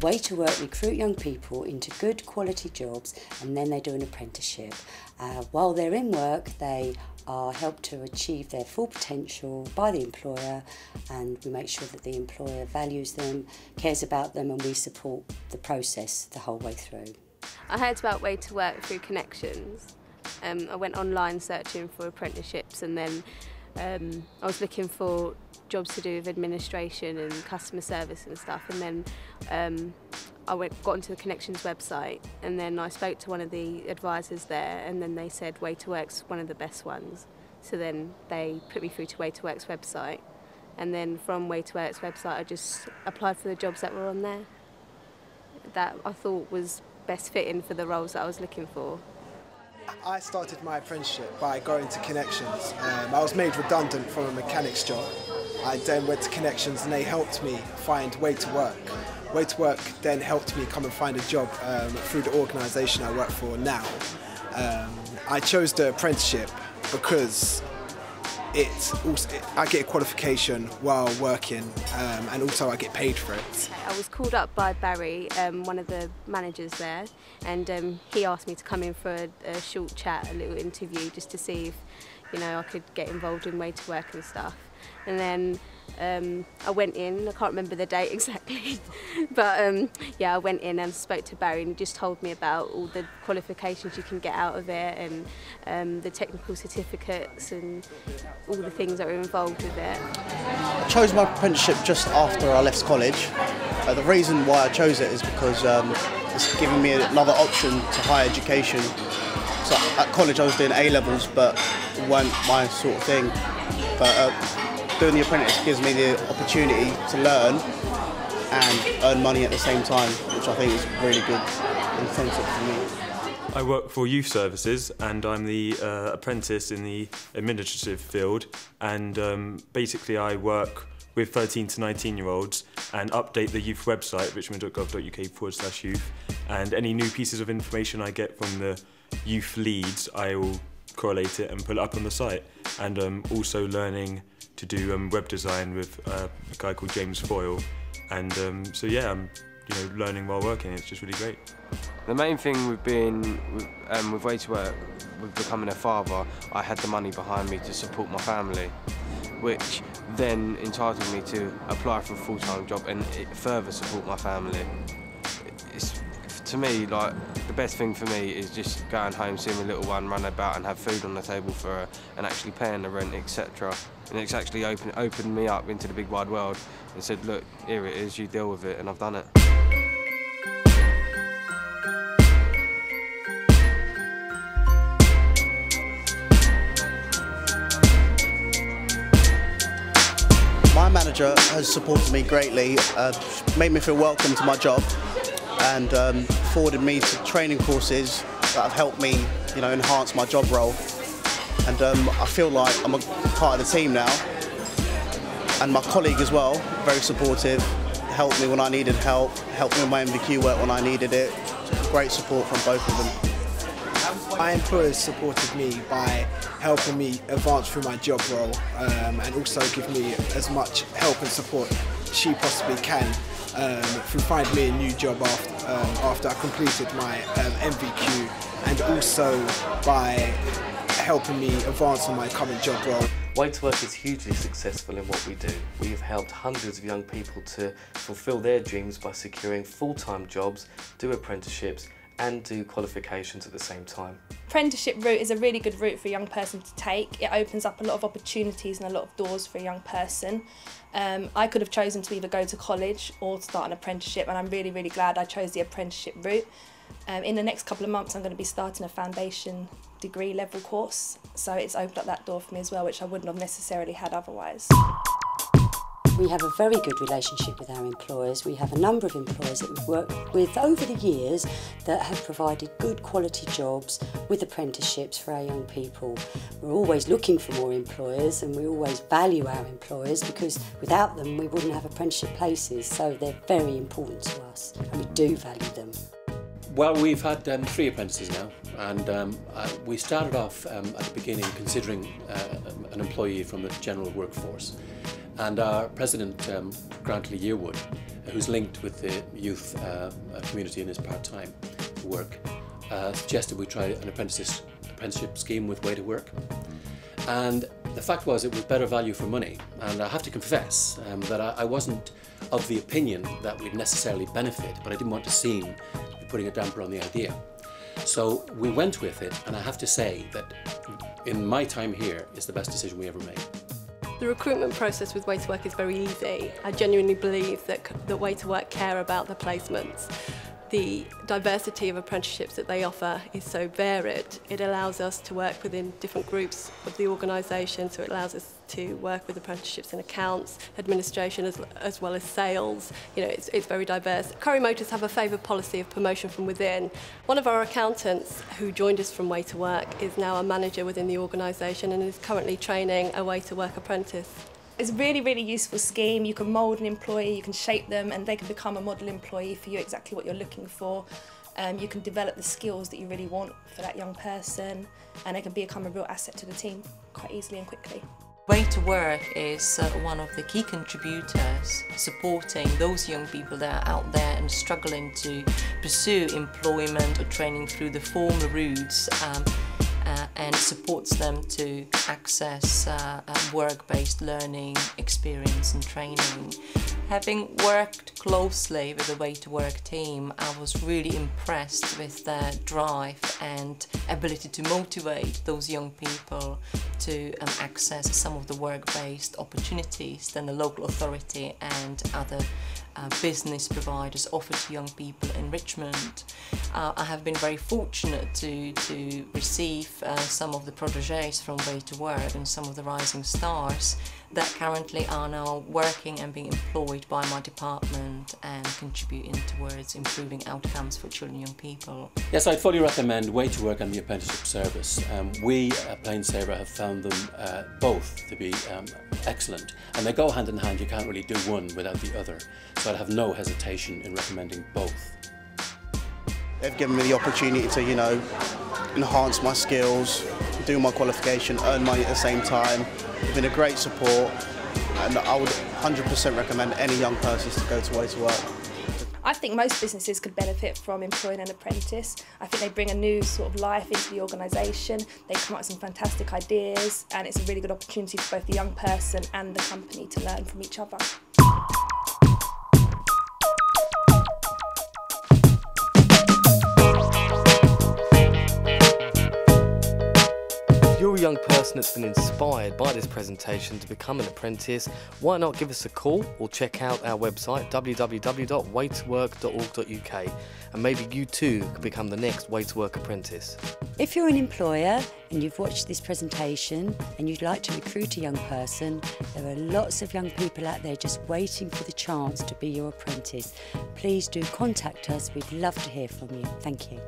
Way to Work recruit young people into good quality jobs, and then they do an apprenticeship. While they're in work, they are helped to achieve their full potential by the employer, and we make sure that the employer values them, cares about them, and we support the process the whole way through. I heard about Way to Work through connections. I went online searching for apprenticeships, and then I was looking for jobs to do with administration and customer service and stuff, and then I got onto the Connections website, and then I spoke to one of the advisors there, and then they said Way to Work's one of the best ones. So then they put me through to Way to Work's website, and then from Way to Work's website I just applied for the jobs that were on there that I thought was best fitting for the roles that I was looking for. I started my apprenticeship by going to Connections. I was made redundant from a mechanic's job. I then went to Connections and they helped me find Way to Work. Way to Work then helped me come and find a job through the organisation I work for now. I chose the apprenticeship because I get a qualification while working, and also I get paid for it. I was called up by Barry, one of the managers there, and he asked me to come in for a short chat, a little interview, just to see if I could get involved in Way to Work and stuff. And then I went in, I can't remember the date exactly, but yeah, I went in and spoke to Barry, and he just told me about all the qualifications you can get out of it, and the technical certificates and all the things that are involved with it. I chose my apprenticeship just after I left college. The reason why I chose it is because it's given me another option to higher education. So at college I was doing A-levels, but it weren't my sort of thing. But doing the apprentice gives me the opportunity to learn and earn money at the same time, which I think is a really good incentive for me. I work for youth services, and I'm the apprentice in the administrative field, and basically I work with 13 to 19-year-olds and update the youth website, richmond.gov.uk/youth, and any new pieces of information I get from the youth leads I will correlate it and put it up on the site. And also learning to do web design with a guy called James Foyle, and so yeah, I'm learning while working. It's just really great. The main thing with being with Way to Work, with becoming a father, I had the money behind me to support my family, which then entitled me to apply for a full-time job and further support my family. To me, like, the best thing for me is just going home, seeing my little one run about and have food on the table for her, and actually paying the rent, etc. And it's actually opened me up into the big wide world and said, look, here it is, you deal with it, and I've done it. My manager has supported me greatly, made me feel welcome to my job, and forwarded me to training courses that have helped me, enhance my job role. And I feel like I'm a part of the team now. And my colleague as well, very supportive, helped me when I needed help, helped me with my MVQ work when I needed it. Great support from both of them. My employers supported me by helping me advance through my job role, and also give me as much help and support she possibly can through finding me a new job after I completed my MVQ, and also by helping me advance on my current job role. Way to Work is hugely successful in what we do. We have helped hundreds of young people to fulfil their dreams by securing full-time jobs, do apprenticeships, and do qualifications at the same time. Apprenticeship route is a really good route for a young person to take. It opens up a lot of opportunities and a lot of doors for a young person. I could have chosen to either go to college or start an apprenticeship, and I'm really, really glad I chose the apprenticeship route. In the next couple of months I'm going to be starting a foundation degree level course, so it's opened up that door for me as well, which I wouldn't have necessarily had otherwise. We have a very good relationship with our employers. We have a number of employers that we've worked with over the years that have provided good quality jobs with apprenticeships for our young people. We're always looking for more employers, and we always value our employers, because without them we wouldn't have apprenticeship places, so they're very important to us and we do value them. Well, we've had 3 apprentices now, and we started off at the beginning considering an employee from the general workforce, and our president, Grantley Yearwood, who's linked with the youth community in his part-time work, suggested we try an apprenticeship scheme with Way to Work. And the fact was it was better value for money, and I have to confess that I wasn't of the opinion that we'd necessarily benefit, but I didn't want to seem to be putting a damper on the idea. So we went with it, and I have to say that in my time here, it's the best decision we ever made. The recruitment process with Way to Work is very easy. I genuinely believe that Way to Work care about the placements. The diversity of apprenticeships that they offer is so varied. It allows us to work within different groups of the organisation, so it allows us to work with apprenticeships in accounts, administration as well as sales. You know, it's very diverse. Curry Motors have a favoured policy of promotion from within. One of our accountants who joined us from Way to Work is now a manager within the organisation and is currently training a Way to Work apprentice. It's a really, really useful scheme. You can mould an employee, you can shape them, and they can become a model employee for you, exactly what you're looking for. You can develop the skills that you really want for that young person, and they can become a real asset to the team quite easily and quickly. Way to Work is one of the key contributors supporting those young people that are out there and struggling to pursue employment or training through the formal routes, and supports them to access work-based learning, experience and training. Having worked closely with the Way to Work team, I was really impressed with their drive and ability to motivate those young people to access some of the work-based opportunities that the local authority and other business providers offer to young people in Richmond. I have been very fortunate to receive some of the protégés from Way to Work and some of the rising stars that currently are now working and being employed by my department and contributing towards improving outcomes for children and young people. Yes, I'd fully recommend Way to Work and the apprenticeship service. We at Plain Sabre have found them both to be excellent, and they go hand in hand. You can't really do one without the other, so I'd have no hesitation in recommending both. They've given me the opportunity to, you know, enhance my skills, do my qualification, earn money at the same time. They've been a great support, and I would 100% recommend any young person to go to Way to Work. I think most businesses could benefit from employing an apprentice. I think they bring a new sort of life into the organisation, they come up with some fantastic ideas, and it's a really good opportunity for both the young person and the company to learn from each other. If you're a young person that's been inspired by this presentation to become an apprentice, why not give us a call or check out our website www.waytowork.org.uk, and maybe you too could become the next Way to Work apprentice. If you're an employer and you've watched this presentation and you'd like to recruit a young person, there are lots of young people out there just waiting for the chance to be your apprentice. Please do contact us, we'd love to hear from you. Thank you.